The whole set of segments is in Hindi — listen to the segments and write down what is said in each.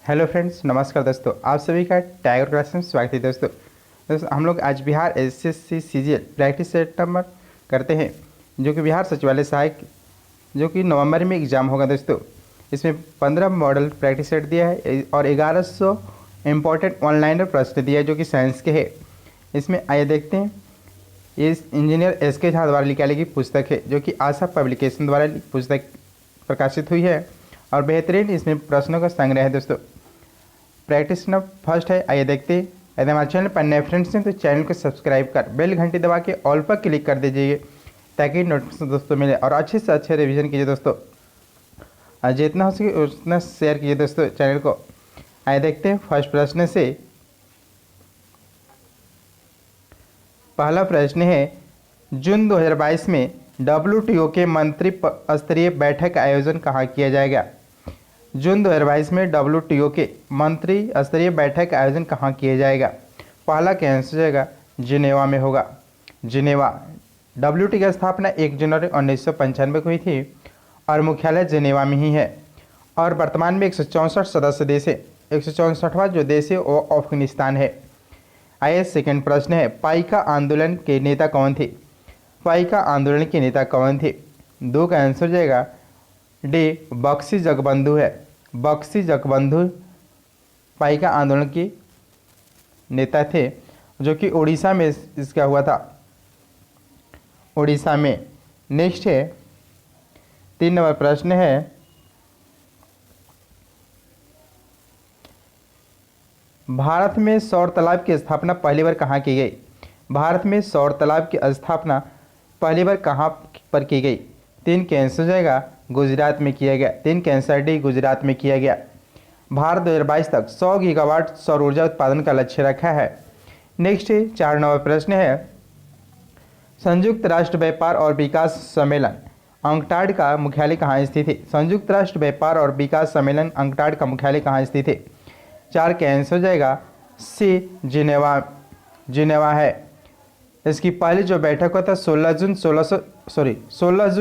हेलो फ्रेंड्स, नमस्कार दोस्तों। आप सभी का टाइगर क्लास में स्वागत है दोस्तों। हम लोग आज Bihar SSC CGL practice set number करते हैं, जो कि बिहार सचिवालय सहायक, जो कि नवंबर में एग्जाम होगा दोस्तों। इसमें 15 मॉडल प्रैक्टिस सेट दिया है और 1100 इम्पोर्टेंट ऑनलाइनर प्रश्न दिया है, जो कि साइंस के है। इसमें आइए देखते हैं। ये इंजीनियर एस.के. झा द्वारा निकाली गई पुस्तक है, जो कि आशा पब्लिकेशन द्वारा पुस्तक प्रकाशित हुई है और बेहतरीन इसमें प्रश्नों का संग्रह है दोस्तों। प्रैक्टिस न फर्स्ट है, आइए देखते हैं। यदि हमारे चैनल पर नए फ्रेंड्स हैं तो चैनल को सब्सक्राइब कर बेल घंटी दबा के ऑल पर क्लिक कर दीजिए, ताकि नोटिफिकेशन दोस्तों मिले। और अच्छे से अच्छे रिवीजन कीजिए दोस्तों, और जितना हो सके उतना शेयर कीजिए दोस्तों चैनल को। आइए देखते हैं फर्स्ट प्रश्न से। पहला प्रश्न है, जून 2022 में WTO के मंत्री स्तरीय बैठक का आयोजन कहाँ किया जाएगा? जून 2022 में WTO के मंत्री स्तरीय बैठक का आयोजन कहाँ किया जाएगा? पहला का आंसर हो जाएगा जिनेवा में होगा। जिनेवा। WTO की स्थापना 1 जनवरी 1995 को हुई थी और मुख्यालय जिनेवा में ही है। और वर्तमान में 164 सदस्य देश है। 164वां जो देश है वो अफगानिस्तान है। आइए सेकेंड प्रश्न है, पाइका आंदोलन के नेता कौन थे? पाइका आंदोलन के नेता कौन थे? 2 का आंसर हो जाएगा डी, बख्शी जगबंधु है। बख्शी जगबंधु पाइका आंदोलन के नेता थे, जो कि उड़ीसा में इसका हुआ था, उड़ीसा में। नेक्स्ट है 3 नंबर प्रश्न है, भारत में सौर तालाब की स्थापना पहली बार कहाँ की गई? भारत में सौर तालाब की स्थापना पहली बार कहाँ पर की गई? 3 का आंसर हो जाएगा गुजरात में किया गया। 3 का आंसर डी, गुजरात में किया गया। भारत 2022 तक 100 गीगावाट सौर ऊर्जा उत्पादन का लक्ष्य रखा है। नेक्स्ट 4 नंबर प्रश्न है, संयुक्त राष्ट्र व्यापार और विकास सम्मेलन अंकटाड का मुख्यालय कहाँ स्थित है? संयुक्त राष्ट्र व्यापार और विकास सम्मेलन अंकटाड का मुख्यालय कहाँ स्थित है? 4 का आंसर हो जाएगा सी, जिनेवा। जिनेवा है। इसकी पहली जो बैठक हुआ था 16 जून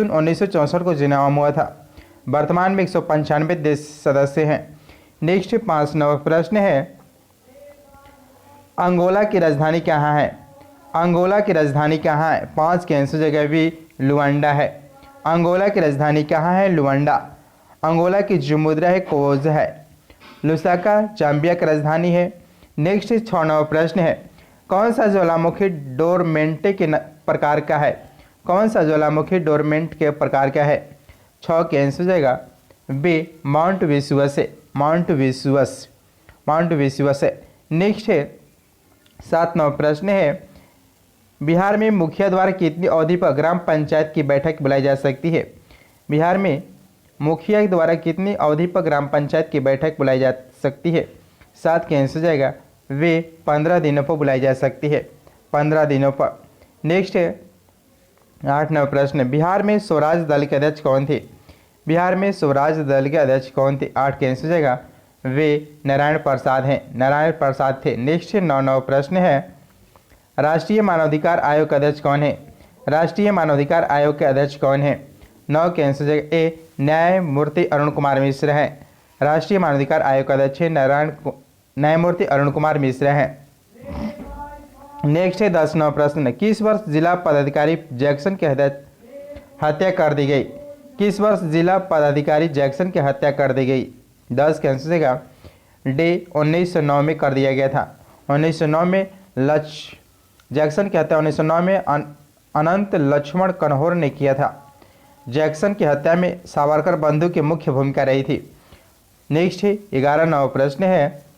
1964 को जिनेवा में हुआ था। वर्तमान में 195 देश सदस्य हैं। नेक्स्ट 5 नंबर प्रश्न है, अंगोला की राजधानी कहाँ है? अंगोला की राजधानी कहाँ है? 5 के आंसर जगह भी लुआंडा है। अंगोला की राजधानी कहाँ है? लुआंडा। अंगोला की जो मुद्रा है कोज है। लुसाका जाम्बिया की राजधानी है। नेक्स्ट 6 नंबर प्रश्न है, कौन सा ज्वालामुखी डोरमेंटे के प्रकार का है? कौन सा ज्वालामुखी डोरमेंट के प्रकार का है? 6 के आंसर हो जाएगा बी, माउंट वेसुवस है। माउंट वेसुवस। माउंट वेसुवस है। नेक्स्ट है 7 नंबर प्रश्न है, बिहार में मुखिया द्वारा कितनी अवधि पर ग्राम पंचायत की बैठक बुलाई जा सकती है? बिहार में मुखिया द्वारा कितनी अवधि पर ग्राम पंचायत की बैठक बुलाई जा सकती है? 7 के आंसर हो जाएगा वे 15 दिनों पर बुलाई जा सकती है। 15 दिनों पर। नेक्स्ट है 8 नंबर प्रश्न, बिहार में स्वराज दल के अध्यक्ष कौन थे? बिहार में स्वराज दल के अध्यक्ष कौन थे? 8 के आंसर हो जाएगा वे नारायण प्रसाद हैं। नारायण प्रसाद थे। नेक्स्ट 9 नंबर प्रश्न है, राष्ट्रीय मानवाधिकार आयोग के अध्यक्ष कौन है? राष्ट्रीय मानवाधिकार आयोग के अध्यक्ष कौन है? 9 के आंसर हो जाएगा ए, न्यायमूर्ति अरुण कुमार मिश्र हैं। राष्ट्रीय मानवाधिकार आयोग के अध्यक्ष न्यायमूर्ति अरुण कुमार मिश्र हैं। नेक्स्ट है 10 नंबर प्रश्न, किस वर्ष जिला पदाधिकारी जैक्सन की हत्या कर दी गई? किस वर्ष जिला पदाधिकारी जैक्सन की हत्या कर दी गई? 10 का आंसर देगा डी, 1909 में कर दिया गया था। 1909 में जैक्सन की हत्या 1909 में अनंत लक्ष्मण कन्होर ने किया था। जैक्सन की हत्या में सावरकर बंधु की मुख्य भूमिका रही थी। नेक्स्ट है 11 नंबर प्रश्न है,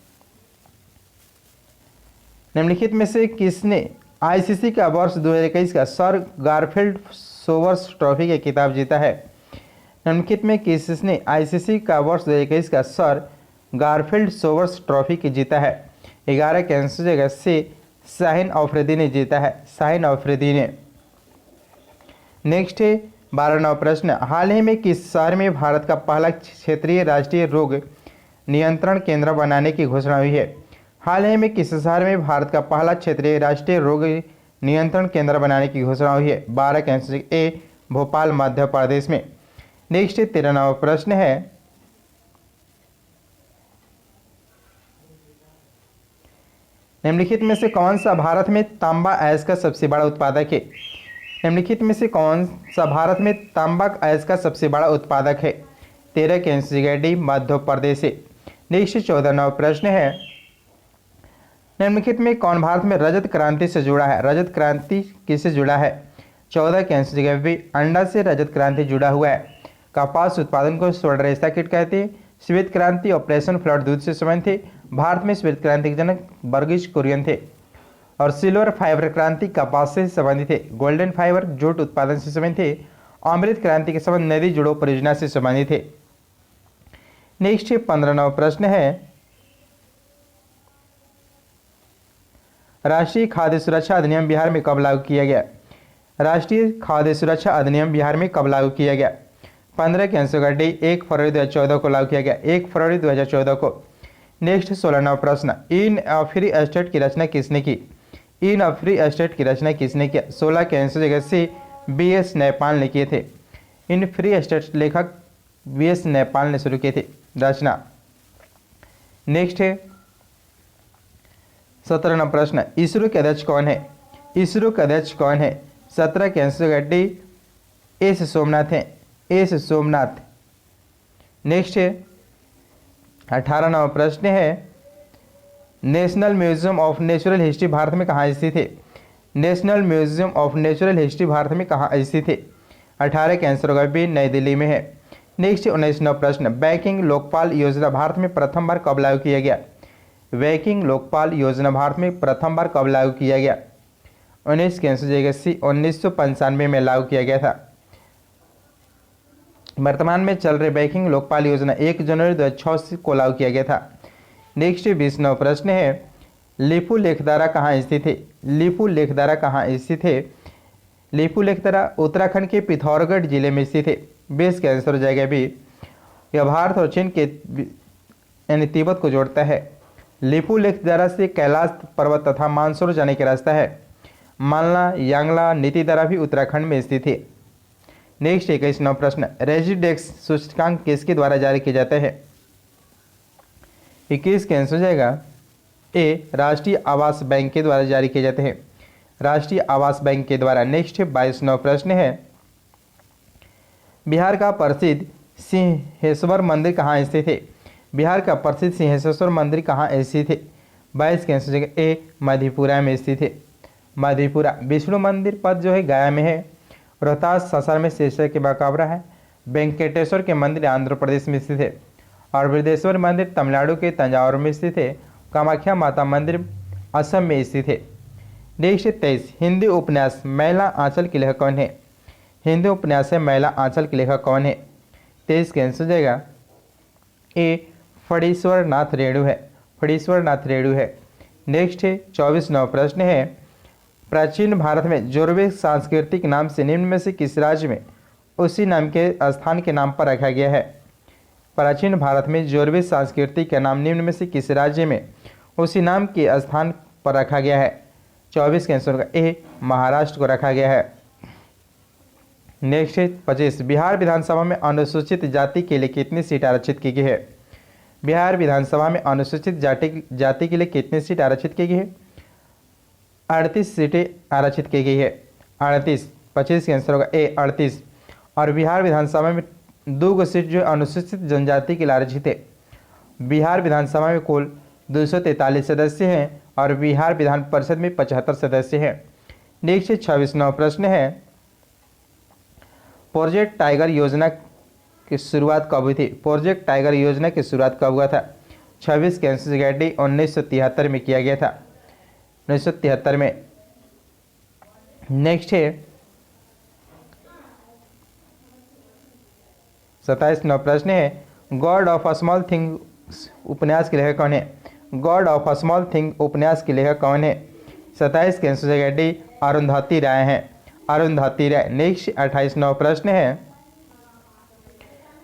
निम्नलिखित में से किसने आईसीसी का वर्ष 2021 का सर गारफील्ड सोबर्स ट्रॉफी का खिताब जीता है? निम्नलिखित में किसने आईसीसी का वर्ष 2021 का सर गारफील्ड सोबर्स ट्रॉफी की जीता है? 11 के आंसर जगह से शाहीन अफरीदी ने जीता है। शाहीन अफरीदी ने। नेक्स्ट है 12 नंबर प्रश्न, हाल ही में किस शहर में भारत का पहला क्षेत्रीय राष्ट्रीय रोग नियंत्रण केंद्र बनाने की घोषणा हुई है? हाल ही में किस शहर में भारत का पहला क्षेत्रीय राष्ट्रीय रोग नियंत्रण केंद्र बनाने की घोषणा हुई है? 12 का आंसर ए, भोपाल मध्य प्रदेश में। नेक्स्ट 13 नंबर प्रश्न है, निम्नलिखित में से कौन सा भारत में तांबा अयस्क का सबसे बड़ा उत्पादक है? निम्नलिखित में से कौन सा भारत में तांबा अयस्क का सबसे बड़ा उत्पादक है? 13 के आंसर जगह डी मध्य प्रदेश है। नेक्स्ट 14वां प्रश्न है, निम्नलिखित में कौन भारत में रजत क्रांति से जुड़ा है? रजत क्रांति किससे जुड़ा है? 14 के आंसर जगह बी अंडा से रजत क्रांति जुड़ा हुआ है। कपास उत्पादन को स्वर्ण रेशा कीट कहते हैं। श्वेत क्रांति ऑपरेशन फ्लड दूध से संबंधित थे। भारत में श्वेत क्रांति के जनक बर्गिश कुरियन थे। और सिल्वर फाइबर क्रांति कपास से संबंधित थे। गोल्डन फाइबर जूट उत्पादन से संबंधित थे। अमृत क्रांति के संबंध नदी जुड़ो परियोजना से संबंधित थे। नेक्स्ट 15वां प्रश्न है, राष्ट्रीय खाद्य सुरक्षा अधिनियम बिहार में कब लागू किया गया? राष्ट्रीय खाद्य सुरक्षा अधिनियम बिहार में कब लागू किया गया? 15 के आंसर का डी 1 फरवरी 2014 को लागू किया गया, 1 फरवरी 2014 को। नेक्स्ट 16वां प्रश्न, इन अ फ्री स्टेट की रचना किसने की? इन अ फ्री स्टेट की रचना किसने किया? 16 के आंसर जगह से BS नैपाल ने किए थे। इन फ्री स्टेट लेखक BS नैपाल ने शुरू किए थे रचना। नेक्स्ट है 17वां प्रश्न, इसरो के अध्यक्ष कौन है? इसरो के अध्यक्ष कौन है? 17 के आंसर का डी एस सोमनाथ है, एस सोमनाथ। नेक्स्ट है 18वां प्रश्न है, national museum of natural history Bharat में कहाँ स्थित है? National museum of natural history Bharat में कहाँ स्थित है? 18 के आंसर होगा बी नई दिल्ली में है। नेक्स्ट 19वां प्रश्न, बैंकिंग लोकपाल योजना भारत में प्रथम बार कब लागू किया गया? बैंकिंग लोकपाल योजना भारत में प्रथम बार कब लागू किया गया? 19 के आंसर जाएगा सी 1995 में लागू किया गया था। वर्तमान में चल रहे बैंकिंग लोकपाल योजना 1 जनवरी 2006 को लागू किया गया था। नेक्स्ट 20वां प्रश्न है, लीपू लेखदारा कहाँ स्थित है? लीपू लेखदारा कहाँ स्थित है? लीपू लेखदारा उत्तराखंड के पिथौरागढ़ जिले में स्थित है। 20 के आंसर हो जाएगा भी, यह भारत और चीन के यानी तिब्बत को जोड़ता है। लीपू लेखदारा से कैलाश पर्वत तथा मानसरोवर जाने का रास्ता है। मालना यांगला नीतिदारा भी उत्तराखंड में स्थित है। नेक्स्ट 21वां प्रश्न, रेजिडेक्स सूचकांक किसके द्वारा जारी किया जाता है? 21 के आंसर हो जाएगा ए राष्ट्रीय आवास बैंक के द्वारा जारी किए जाते हैं, राष्ट्रीय आवास बैंक के द्वारा। नेक्स्ट 22वां प्रश्न है, बिहार का प्रसिद्ध सिंहेश्वर मंदिर कहाँ स्थित है? बिहार का प्रसिद्ध सिंहेश्वर मंदिर कहाँ स्थित है? 22 के आंसर जगह ए मधेपुरा में स्थित है, मधेपुरा। विष्णु मंदिर पद जो है गया में है। रोहतास सासार में शेषर के मकबरा है। वेंकटेश्वर के मंदिर आंध्र प्रदेश में स्थित है। और बृहदेश्वर मंदिर तमिलनाडु के तंजावुर में स्थित है। कामाख्या माता मंदिर असम में स्थित है। नेक्स्ट 23, हिंदी उपन्यास मैला आंचल के लेखक कौन है? हिंदी उपन्यास है मैला आंचल के लेखक कौन है? 23 के आंसर जाएगा ए फणीश्वर नाथ रेणु है, फणीश्वर नाथ रेणु है। नेक्स्ट है 24वां प्रश्न है, प्राचीन भारत में जोरवे सांस्कृतिक नाम से निम्न में से किस राज्य में उसी नाम के स्थान के नाम पर रखा गया है? प्राचीन भारत में जोरवे सांस्कृतिक का नाम निम्न में से किस राज्य में उसी नाम के स्थान पर रखा गया है? 24 के आंसर का ए महाराष्ट्र को रखा गया है। नेक्स्ट है 25, बिहार विधानसभा में अनुसूचित जाति के लिए कितनी सीट आरक्षित की गई है? बिहार विधानसभा में अनुसूचित जाति के लिए कितनी सीट आरक्षित की गई है? 38 सीटें आरक्षित की गई है, 38। 25 के आंसर होगा ए 38। और बिहार विधानसभा में 2 सीट जो अनुसूचित जनजाति के लिए आरक्षित है। बिहार विधानसभा में कुल 243 सदस्य हैं और बिहार विधान परिषद में 75 सदस्य हैं। नेक्स्ट 26वां प्रश्न है, प्रोजेक्ट टाइगर योजना की शुरुआत कब हुई थी? प्रोजेक्ट टाइगर योजना की शुरुआत कब हुआ था? 26 के आंसर जगह डी 1973 में किया गया था, 1973 में। नेक्स्ट है 27वां प्रश्न है, God of a small thing उपन्यास के लेखक कौन है? God of a small thing उपन्यास के लेखक कौन है? 27 के आंसर जगह डी अरुंधति राय हैं, अरुंधति राय। नेक्स्ट 28वां प्रश्न है,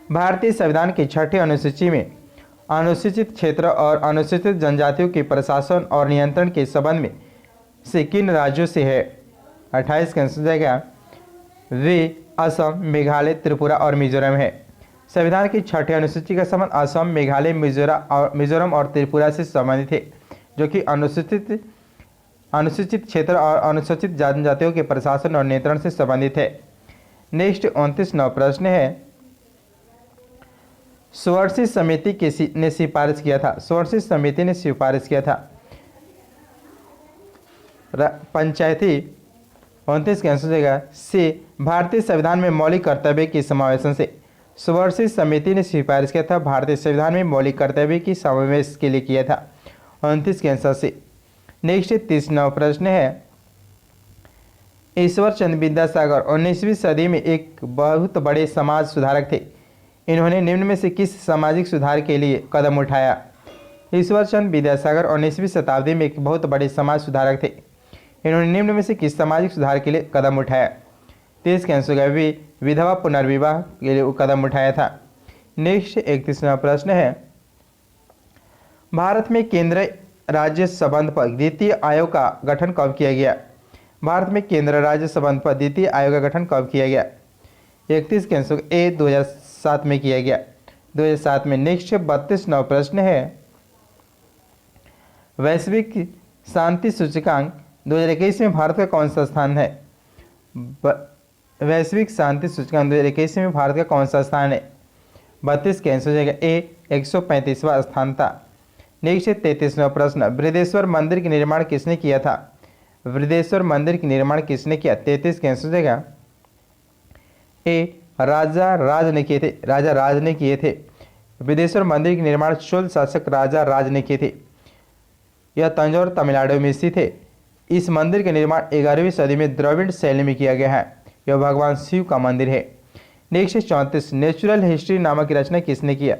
भारतीय संविधान की 6ठी अनुसूची में अनुसूचित क्षेत्र और अनुसूचित जनजातियों के प्रशासन और नियंत्रण के संबंध में से किन राज्यों से है? 28 का आंसर जाएगा वे असम, मेघालय, त्रिपुरा और मिजोरम है। संविधान की 6ठी अनुसूची का संबंध असम, मेघालय, मिजोरम और त्रिपुरा से संबंधित है, जो कि अनुसूचित अनुसूचित क्षेत्र और अनुसूचित जनजातियों के प्रशासन और नियंत्रण से संबंधित है। नेक्स्ट 29वां प्रश्न है, स्वरसी समिति ने सिफारिश किया था। स्वरसी समिति ने सिफारिश किया था पंचायती 29 के आंसर हो जाएगा सी, भारतीय संविधान में मौलिक कर्तव्य की समावेशन से। स्वरसी समिति ने सिफारिश किया था भारतीय संविधान में मौलिक कर्तव्य की समावेश के लिए किया था 29 के आंसर से। नेक्स्ट 30वां प्रश्न है, ईश्वर चंद्र विद्यासागर 19वीं सदी में एक बहुत बड़े समाज सुधारक थे। इन्होंने निम्न में से किस सामाजिक सुधार के लिए कदम उठाया? ईश्वर चंद्र विद्यासागर 19वीं शताब्दी में एक बहुत बड़े समाज सुधारक थे। इन्होंने निम्न में से किस सामाजिक सुधार के लिए कदम उठाया? 23 के आंसर भी विधवा पुनर्विवाह के लिए कदम उठाया था। नेक्स्ट 31वां प्रश्न है, भारत में केंद्र राज्य संबंध पर द्वितीय आयोग का गठन कब किया गया? भारत में केंद्र राज्य संबंध पर द्वितीय आयोग का गठन कब किया गया? 31 के आंसर ए 2007 में किया गया, 2007 में। नेक्स्ट 32वां प्रश्न है, वैश्विक शांति सूचकांक 2021 में भारत का कौन सा स्थान है? वैश्विक शांति सूचकांक 2021 में भारत का कौन सा स्थान है? 32 के आंसर हो जाएगा ए 135वां स्थान था। नेक्स्ट 33वां प्रश्न, बृहदेश्वर मंदिर का निर्माण किसने किया था? बृहदेश्वर मंदिर का निर्माण किसने किया? 33 के आंसर हो जाएगा ए राजा राज ने किए थे, राजा राज ने किए थे। बृहदेश्वर मंदिर के निर्माण चोल शासक राजा राज ने किए थे। यह तंजौर तमिलनाडु में स्थित है। इस मंदिर का निर्माण 11वीं सदी में द्रविड़ शैली में किया गया है। यह भगवान शिव का मंदिर है। नेक्स्ट 34, नेचुरल हिस्ट्री नामक की रचना किसने किया?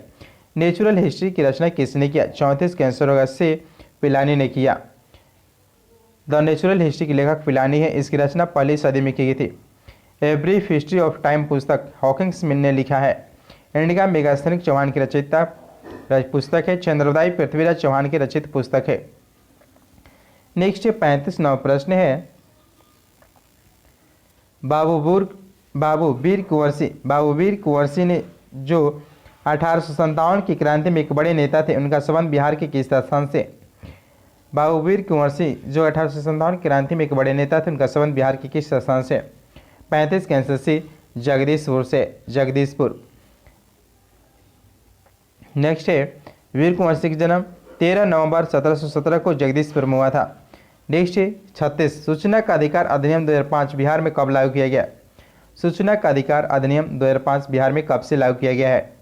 नेचुरल हिस्ट्री की रचना किसने किया? 34 के आंसर होगा से पिलानी ने किया। द नेचुरल हिस्ट्री की लेखक पिलानी है। इसकी रचना पहली सदी में की गई थी। A brief history of time पुस्तक हॉकिंस ने लिखा है। इंडिका मेगास्थनिक चौहान की रचिता पुस्तक है। चंद्रोदय पृथ्वीराज चौहान की रचित पुस्तक है। नेक्स्ट 35वां प्रश्न है, बाबू वीर कुंवर सिंह ने जो 1857 की क्रांति में एक बड़े नेता थे, उनका संबंध बिहार के किस स्थान से? बाबू वीर कुंवर सिंह जो 1857 की क्रांति में एक बड़े नेता थे, उनका संबंध बिहार के किस स्थान से? 35 के आंसर से जगदीशपुर से, जगदीशपुर। नेक्स्ट है, वीर कुंवर सिंह का जन्म 13 नवंबर 1717 को जगदीशपुर में हुआ था। नेक्स्ट है 36, सूचना का अधिकार अधिनियम 2005 बिहार में कब लागू किया गया? सूचना का अधिकार अधिनियम 2005 बिहार में कब से लागू किया गया है?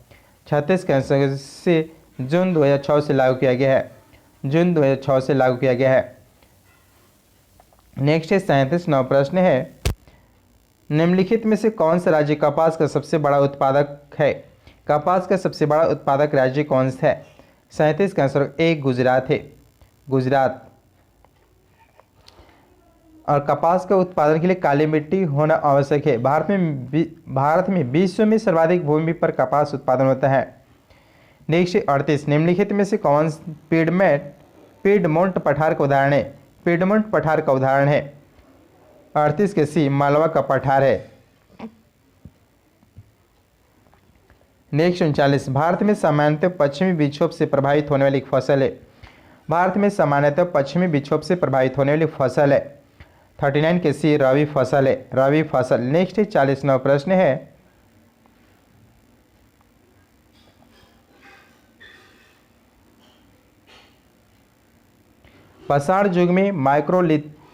36 के आंसर से जून 2006 से लागू किया गया है। जून 2006 से लागू किया गया है। नेक्स्ट है 37वां प्रश्न है, निम्नलिखित में से कौन सा राज्य कपास का सबसे बड़ा उत्पादक है? कपास का सबसे बड़ा उत्पादक राज्य कौन सा है? 37 का आंसर ए गुजरात है, गुजरात। और कपास के उत्पादन के लिए काली मिट्टी होना आवश्यक है। भारत में विश्व में सर्वाधिक भूमि पर कपास उत्पादन होता है। नेक्स्ट 38, निम्नलिखित में से कौन पीडमोंट पठार का उदाहरण है? पीडमोंट पठार का उदाहरण है 38 के सी मालवा का पठार है। नेक्स्ट 39, भारत में सामान्यतः पश्चिमी विक्षोभ से प्रभावित होने वाली फसल है। भारत में सामान्यतः पश्चिमी विक्षोभ से प्रभावित होने वाली फसल है 39 के सी रवि फसल है, रवि फसल। नेक्स्ट 40वां प्रश्न है, पाषाण युग में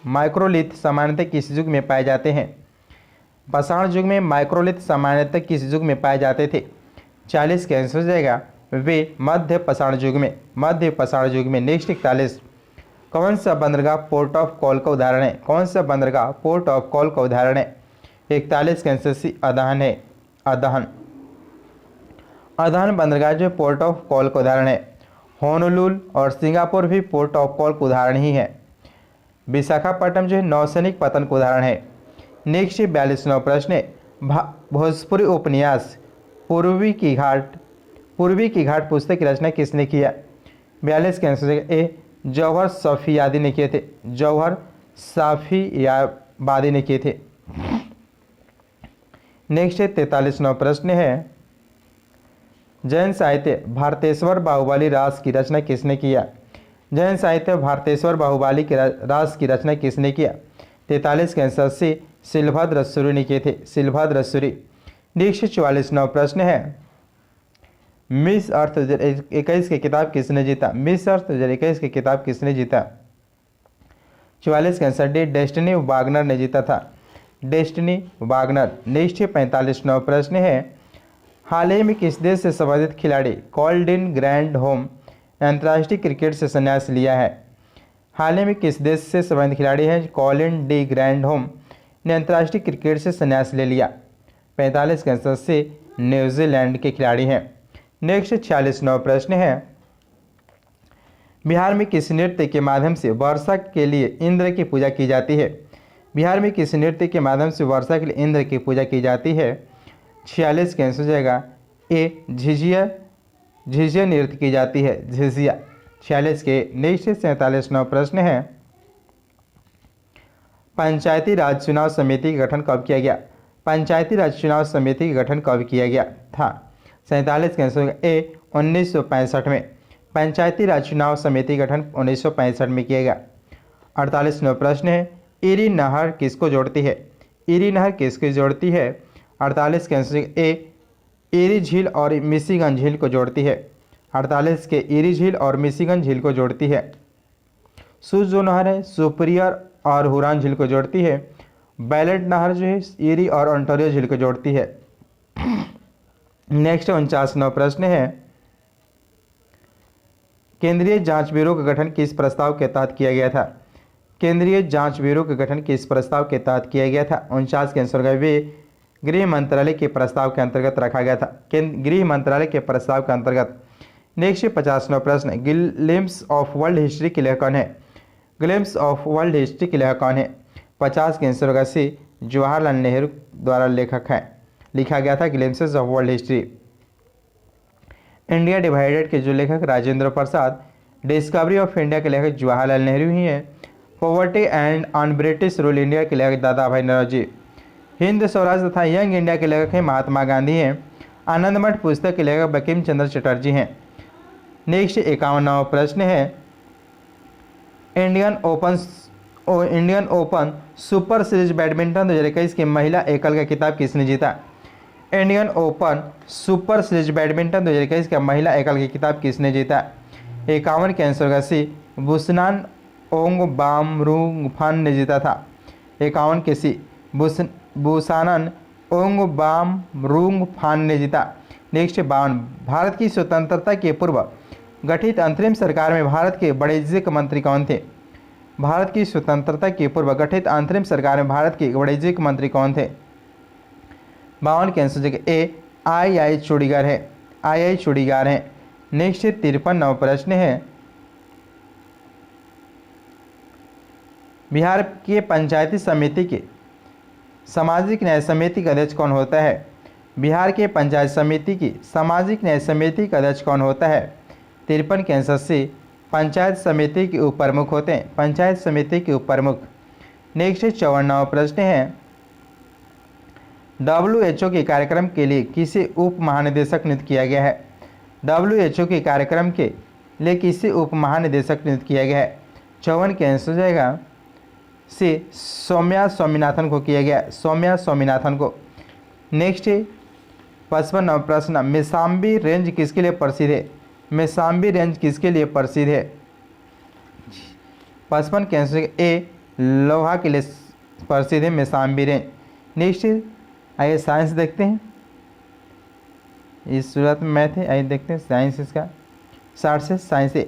माइक्रोलिथ सामान्यतः किस युग में पाए जाते हैं? पाषाण युग में माइक्रोलिथ सामान्यतः किस युग में पाए जाते थे? 40 के आंसर हो जाएगा वे मध्य पाषाण युग में, मध्य पाषाण युग में। नेक्स्ट 41, कौन सा बंदरगाह पोर्ट ऑफ कॉल का उदाहरण है? कौन सा बंदरगाह पोर्ट ऑफ कॉल का उदाहरण है? 41 के आंसर सी अदहन है, अदहन। अदहन बंदरगाह जो पोर्ट ऑफ कॉल का उदाहरण है। होनोलुलु और सिंगापुर भी पोर्ट ऑफ कॉल का उदाहरण ही है। विशाखापट्टनम जो है नौसैनिक पतन का उदाहरण है। नेक्स्ट 42वां प्रश्न है, भोजपुरी उपन्यास पूर्वी की घाट पुस्तक की रचना किसने किया? 42 के आंसर ए जौहर सफियादी ने किए थे, जौहर साफियाबादी ने किए थे। नेक्स्ट 43वां प्रश्न है, जैन साहित्य भारतेश्वर बाहुबली रास की रचना किसने किया? जैन साहित्य भारतेश्वर बाहुबली के रास की रचना किसने किया? 43 के आंसर सी शिलभद्र रसूरी ने किए थे, शिलभद्र रसूरी। नेक्स्ट 44वां प्रश्न है, मिस अर्थ 2021 की किताब किसने जीता? मिस अर्थ 2021 की किताब किसने जीता? 44 का आंसर डी डेस्टिनी वागनर ने जीता था, डेस्टिनी वागनर। नेक्स्ट 45वां प्रश्न है, हाल ही में किस देश से संबंधित खिलाड़ी कॉल्डिन ग्रैंड होम अंतर्राष्ट्रीय क्रिकेट से संन्यास लिया है? हाल ही में किस देश से संबंधित खिलाड़ी हैं कॉलिन डी ग्रैंड होम ने अंतर्राष्ट्रीय क्रिकेट से संन्यास ले लिया? 45 के आंसर से न्यूजीलैंड के खिलाड़ी हैं। नेक्स्ट 46वां प्रश्न है, बिहार में किस नृत्य के माध्यम से वर्षा के लिए इंद्र की पूजा की जाती है? बिहार में किस नृत्य के माध्यम से वर्षा के लिए इंद्र की पूजा की जाती है? 46 का आंसर हो जाएगा ए झिझिया, झिझिया नृत्य की जाती है, झिझिया। 46 के। नेक्स्ट 47वां प्रश्न है, पंचायती राज चुनाव समिति का गठन कब किया गया? पंचायती राज चुनाव समिति का गठन कब किया गया था? 47 का आंसर ए 1965 में। पंचायती राज चुनाव समिति का गठन 1965 में किया गया। 48वां प्रश्न है, इरी नहर किसको जोड़ती है? इरी नहर किसको जोड़ती है? 48 के आंसर ए इरी झील और मिशिगन झील को जोड़ती है। 48 के इरी झील और मिशिगन झील को जोड़ती है। सूज जो नहर है सुपरियर और हुरान झील को जोड़ती है। बैलेट नहर जो है इरी और ओंटारियो झील को जोड़ती है। नेक्स्ट 49वां प्रश्न है, केंद्रीय जांच ब्यूरो का गठन किस प्रस्ताव के तहत किया गया था? केंद्रीय जांच ब्यूरो का गठन किस प्रस्ताव के तहत किया गया था? 49 के आंसर का वे गृह मंत्रालय के प्रस्ताव के अंतर्गत रखा गया था, गृह मंत्रालय के प्रस्ताव के अंतर्गत। नेक्स्ट 50वां प्रश्न, ग्लिम्स ऑफ वर्ल्ड हिस्ट्री के लेखक कौन है? ग्लिम्स ऑफ वर्ल्ड हिस्ट्री के लेखक कौन है? 50 के आंसर होगा सी जवाहरलाल नेहरू द्वारा लेखक है, लिखा गया था glimpses of world history. India divided के जो लेखक Rajendra Prasad, discovery of India के लेखक जवाहरलाल नेहरू ही हैं। Poverty and on British rule India के लेखक दादा भाई नौरोजी। हिंद स्वराज तथा यंग इंडिया के लेखक हैं महात्मा गांधी हैं। आनंद मठ पुस्तक के लेखक बंकिम चंद्र चटर्जी हैं। नेक्स्ट 51वां प्रश्न है, Indian open super series badminton 2021 की महिला एकल का खिताब किसने जीता? Indian open super series badminton 2021 का महिला एकल की खिताब किसने जीता? 51 के आंसर का सी बुसनान ओंग बामरुंगफान ने जीता था। 51 के सी बुसानन ओंग बामरुंगफान ने जीता। नेक्स्ट 52, भारत की स्वतंत्रता के पूर्व गठित अंतरिम सरकार में भारत के वाणिज्यिक मंत्री कौन थे? भारत की स्वतंत्रता के पूर्व गठित अंतरिम सरकार में भारत के वाणिज्यिक मंत्री कौन थे? 52 के आंसर जगह ए आई चूड़ीगर है, आई चूड़ीगर है। नेक्स्ट 53वां प्रश्न है, बिहार के पंचायती समिति के सामाजिक न्याय समिति का अध्यक्ष कौन होता है? बिहार के पंचायत समिति की सामाजिक न्याय समिति का अध्यक्ष कौन होता है? 53 के आंसर से पंचायत समिति के उप प्रमुख होते हैं, पंचायत समिति के उप प्रमुख। नेक्स्ट 54वां प्रश्न है, WHO के कार्यक्रम के लिए किसे उप महानिदेशक नियुक्त किया गया है? WHO के कार्यक्रम के लिए किसे उप महानिदेशक नियुक्त किया गया है? 54 के आंसर हो जाएगा से सौम्या स्वामीनाथन को किया गया, सौम्या स्वामीनाथन को। नेक्स्ट 55वां प्रश्न, मेसाम्बी रेंज किसके लिए प्रसिद्ध है? मेसाम्बी रेंज किसके लिए प्रसिद्ध है? 55 के आंसर ए लोहा के लिए प्रसिद्ध है मेसाम्बी रेंज। नेक्स्ट आइए साइंस देखते हैं, इस सूरत में मैथ है, आइए देखते हैं साइंस इसका 60 से साइंस है।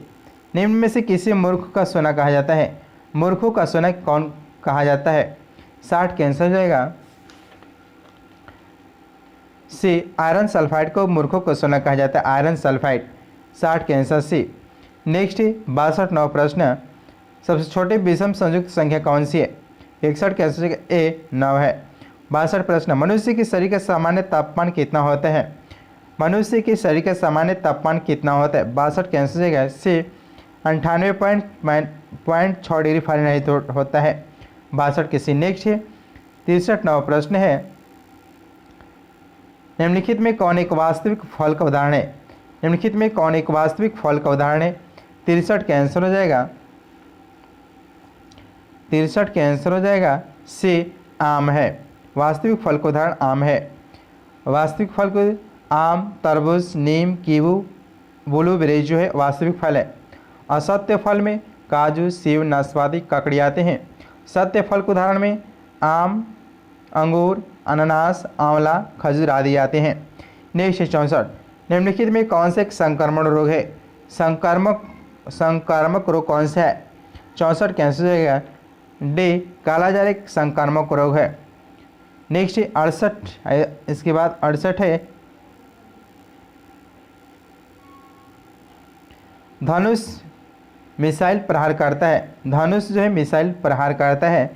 निम्न में से किसे मूर्ख का सोना कहा जाता है? मूर्खों का सोना कौन कहा जाता है? 60 के आंसर जाएगा सी आयरन सल्फाइड को मूर्खों का सोना कहा जाता है, आयरन सल्फाइड। 60 के आंसर सी। नेक्स्ट 62वां प्रश्न, सबसे छोटे विषम संयुक्त संख्या कौन सी है? 61 के आंसर ए 9 है। 62 प्रश्न, मनुष्य के शरीर का सामान्य तापमान कितना होता है? मनुष्य के शरीर का सामान्य तापमान कितना होता है? 62 के आंसर जाएगा सी 98.6 डिग्री फ़ारेनहाइट होता है। 62 के सी। नेक्स्ट है 63वां प्रश्न है, निम्नलिखित में कौन एक वास्तविक फल का उदाहरण है? निम्नलिखित में कौन एक वास्तविक फल का उदाहरण है? 63 का आंसर हो जाएगा, 63 का आंसर हो जाएगा सी आम है। वास्तविक फल का उदाहरण आम है। वास्तविक फल को आम, तरबूज, नीम, कीवू, ब्लूबेरी जो है वास्तविक फल है। असत्य फल में काजू, सेब, नाशपाती, ककड़ी आते हैं। सत्य फल के उदाहरण में आम, अंगूर, अनानास, आंवला, खजूर आदि आते हैं। नेक्स्ट 64, निम्नलिखित में कौन सा एक संक्रमण रोग है? संक्रामक रोग कौन सा है? 64 कैंसर जाएगा डी, कालाजार एक संक्रामक रोग है। नेक्स्ट 68, इसके बाद 68 है धनुष मिसाइल प्रहार करता है। धनुष जो है मिसाइल प्रहार करता है।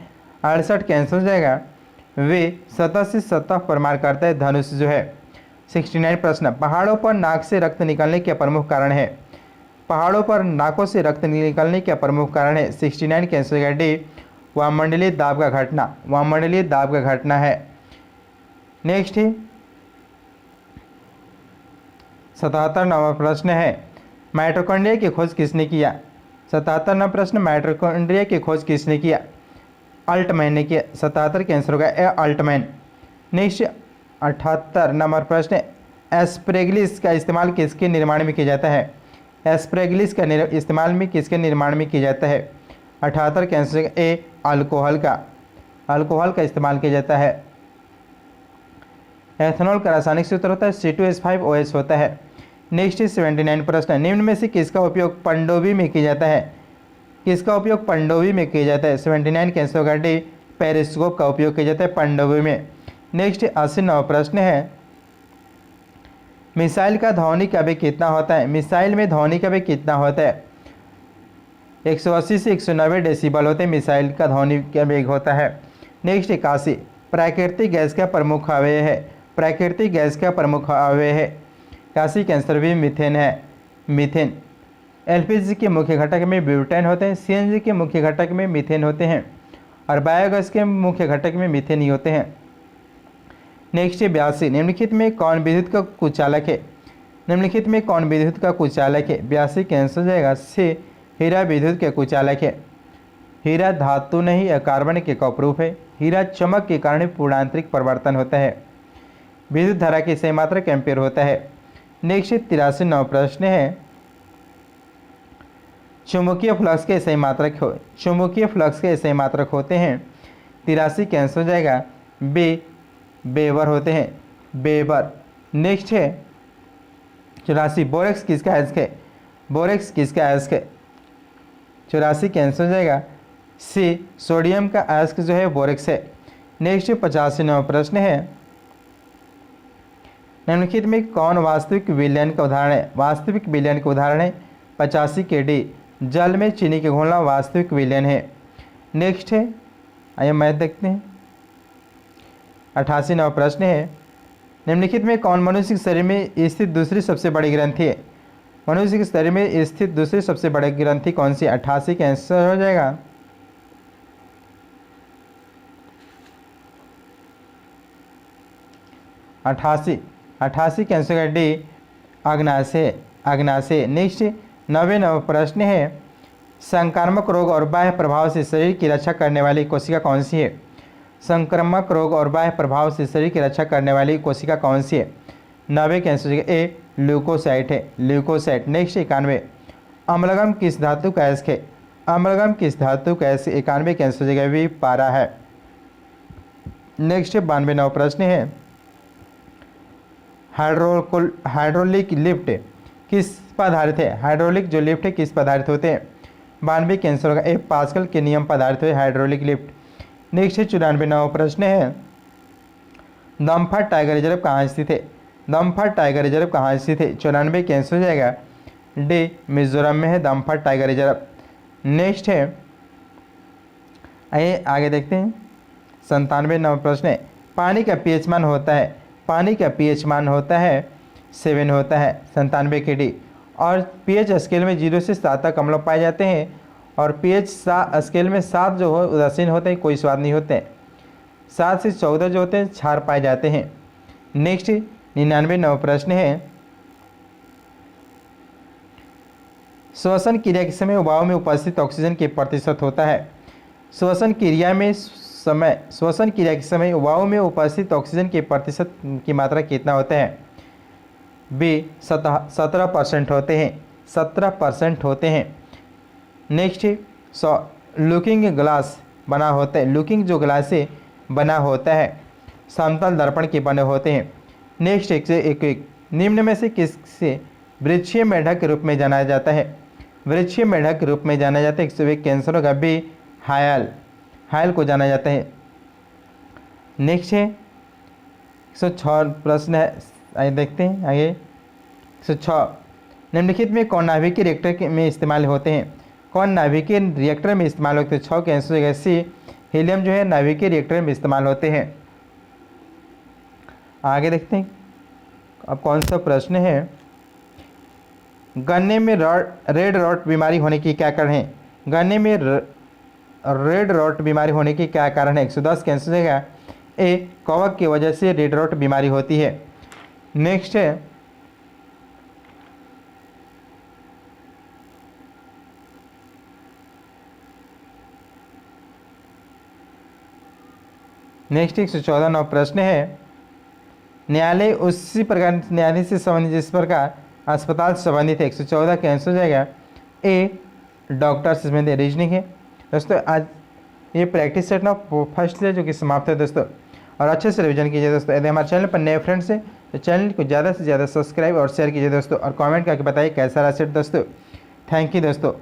68 कैंसर हो जाएगा वे सतह से सतह पर मार करता है धनुष जो है। 69 प्रश्न, पहाड़ों पर नाक से रक्त निकलने के प्रमुख कारण है? पहाड़ों पर नाकों से रक्त निकलने के प्रमुख कारण है। 69 कैंसर हो जाएगा डी, वायुमंडलीय दाब का घटना। वायुमंडलीय दाब का घटना है। नेक्स्ट 77 नंबर प्रश्न है माइटोकॉन्ड्रिया की खोज किसने किया? 77 नंबर प्रश्न, माइटोकॉन्ड्रिया की खोज किसने किया? अल्टमैन ने किया। 77 का आंसर होगा ए, अल्टमैन। नेक्स्ट 78 नंबर प्रश्न, एस्प्रेगिलिस का इस्तेमाल किसके निर्माण में किया जाता है? एस्प्रेगिलिस का इस्तेमाल में किसके निर्माण में किया जाता है? 78 का आंसर ए, अल्कोहल का। अल्कोहल का इस्तेमाल किया जाता है। एथेनॉल का रासायनिक सूत्र होता है C2H5OH होता है। नेक्स्ट 79 प्रश्न, निम्न में से किसका उपयोग पनडुब्बी में किया जाता है? किसका उपयोग पनडुब्बी में किया जाता है? 79 का आंसर होगा डी, पेरिस्कोप का उपयोग किया जाता है पनडुब्बी में। नेक्स्ट 80 नंबर प्रश्न है मिसाइल का ध्वनिक वेग कितना होता है? मिसाइल में ध्वनिक वेग कितना होता है? 180 से 190 डेसिबल होते हैं मिसाइल का ध्वनिक वेग होता है। नेक्स्ट 81, प्राकृतिक गैस का प्रमुख अवयव है? प्राकृतिक गैस का प्रमुख अवयव है 81 का आंसर भी मीथेन है, मीथेन। एलपीजी के मुख्य घटक में ब्यूटेन होते हैं, सीएनजी के मुख्य घटक में मीथेन होते हैं और बायोगैस के मुख्य घटक में मीथेन ही होते हैं। नेक्स्ट 82, निम्नलिखित में कौन विद्युत का कुचालक है? निम्नलिखित में कौन विद्युत का कुचालक है? 82 का आंसर हो जाएगा सी, हीरा विद्युत के कुचालक है। हीरा धातु नहीं या कार्बन के कपरूप है। हीरा चमक के कारण पूर्णांतरिक परिवर्तन होता है। विद्युत धारा की सही मात्रक एम्पीयर होता है। नेक्स्ट 83 नंबर प्रश्न है चुंबकीय फ्लक्स के सही मात्रक हो, चुंबकीय फ्लक्स के सही मात्रक होते हैं। 83 का आंसर हो जाएगा बी, वेबर होते हैं, वेबर। नेक्स्ट है 84, बोरेक्स किसका अयस्क है? बोरेक्स किसका अयस्क है? 84 का आंसर हो जाएगा सी, सोडियम का अयस्क जो है बोरेक्स है। नेक्स्ट 85 नंबर प्रश्न है निम्नलिखित में कौन वास्तविक विलयन का उदाहरण है? वास्तविक विलयन का उदाहरण है 85 के डी, जल में चीनी के घोलना वास्तविक विलयन है। नेक्स्ट है, आइए मैथ देखते हैं। 88 नंबर प्रश्न है निम्नलिखित में कौन मनुष्य के शरीर में स्थित दूसरी सबसे बड़ी ग्रंथि है? मनुष्य के शरीर में स्थित दूसरी सबसे बड़ी ग्रंथि कौन सी? 88 का आंसर हो जाएगा 88 का आंसर है डी, अग्नाशय, अग्नाशय। नेक्स्ट 90 नंबर प्रश्न है संक्रामक रोग और बाह्य प्रभाव से शरीर की रक्षा करने वाली कोशिका कौन सी है? संक्रामक रोग और बाह्य प्रभाव से शरीर की रक्षा करने वाली कोशिका कौन सी है? 90 का आंसर ए, ल्यूकोसाइट है, ल्यूकोसाइट। नेक्स्ट 91, अम्लगम किस धातु का अयस्क है? अम्लगम किस धातु का अयस्क? 91 का आंसर जगह भी पारा है। नेक्स्ट 92 नंबर प्रश्न है हाइड्रोलिक लिफ्ट किस पर आधारित है? हाइड्रोलिक जो लिफ्ट है किस पर आधारित होते हैं? 92 का आंसर होगा ए, पास्कल के नियम पर आधारित है हाइड्रोलिक लिफ्ट। नेक्स्ट 94 नंबर प्रश्न है दमफा टाइगर रिजर्व कहाँ स्थित है? दमफा टाइगर रिजर्व कहाँ स्थित है? 94 का आंसर हो जाएगा डी, मिजोरम में है दमफा टाइगर रिजर्व। नेक्स्ट है, आइए आगे देखते हैं। 97 नंबर प्रश्न है पानी का पीएच मान होता है? पानी का पीएच मान होता है 7 होता है, 97 के डी। और पीएच स्केल में 0 से 7 तक अम्ल पाए जाते हैं और पीएच स्केल में 7 जो हो उदासीन होते हैं, कोई स्वाद नहीं होते। 7 से 14 जो होते हैं क्षार पाए जाते हैं। नेक्स्ट 99 नंबर प्रश्न है श्वसन क्रिया के समय उबाऊ में उपस्थित ऑक्सीजन के प्रतिशत होता है। श्वसन क्रिया के समय उबाऊ में उपस्थित ऑक्सीजन के प्रतिशत की मात्रा कितना होता है? बी 17% होते हैं, 17% होते हैं। नेक्स्ट लुकिंग ग्लास बना होता है, लुकिंग जो ग्लास से बना होता है समतल दर्पण के बने होते हैं। नेक्स्ट एक निम्न में से किससे वृक्षीय मेढक के रूप में जाना जाता है? वृक्षीय मेढक के रूप में जाना जाता है 101 कैंसर होगा बी हायल को जाना जाता है। नेक्स्ट है 106 प्रश्न है, आइए देखते हैं आगे। 106 निम्नलिखित में कौन नाभिकीय रिएक्टर में इस्तेमाल होते हैं? कौन नाभिकीय रिएक्टर में इस्तेमाल होते हैं? 6 कैंसर जगह सी हीलियम जो है नाभिकीय रिएक्टर में इस्तेमाल होते हैं। आगे देखते हैं अब कौन सा प्रश्न है। गन्ने में रेड रॉट बीमारी होने की क्या कारण है? गन्ने में रेड रॉट बीमारी होने की क्या कारण है? 110 कैंसर जगह ए कवक की वजह से रेड रॉट बीमारी होती है। नेक्स्ट है नेक्स्ट 114 नौ प्रश्न है। न्यायालय उसी प्रकार न्यायालय से संबंधित जिस प्रकार अस्पताल से संबंधित है। 114 कैंसर जाएगा ए डॉक्टर से संबंधित रीजनिंग है। दोस्तों आज ये प्रैक्टिस सेट ना फर्स्ट है जो कि समाप्त है दोस्तों, और अच्छे से रिवीजन कीजिए दोस्तों। यदि हमारे चैनल पर नए फ्रेंड्स हैं तो चैनल को ज़्यादा से ज़्यादा सब्सक्राइब और शेयर कीजिए दोस्तों, और कमेंट करके बताइए कैसा रहा सेट दोस्तों। थैंक यू दोस्तों।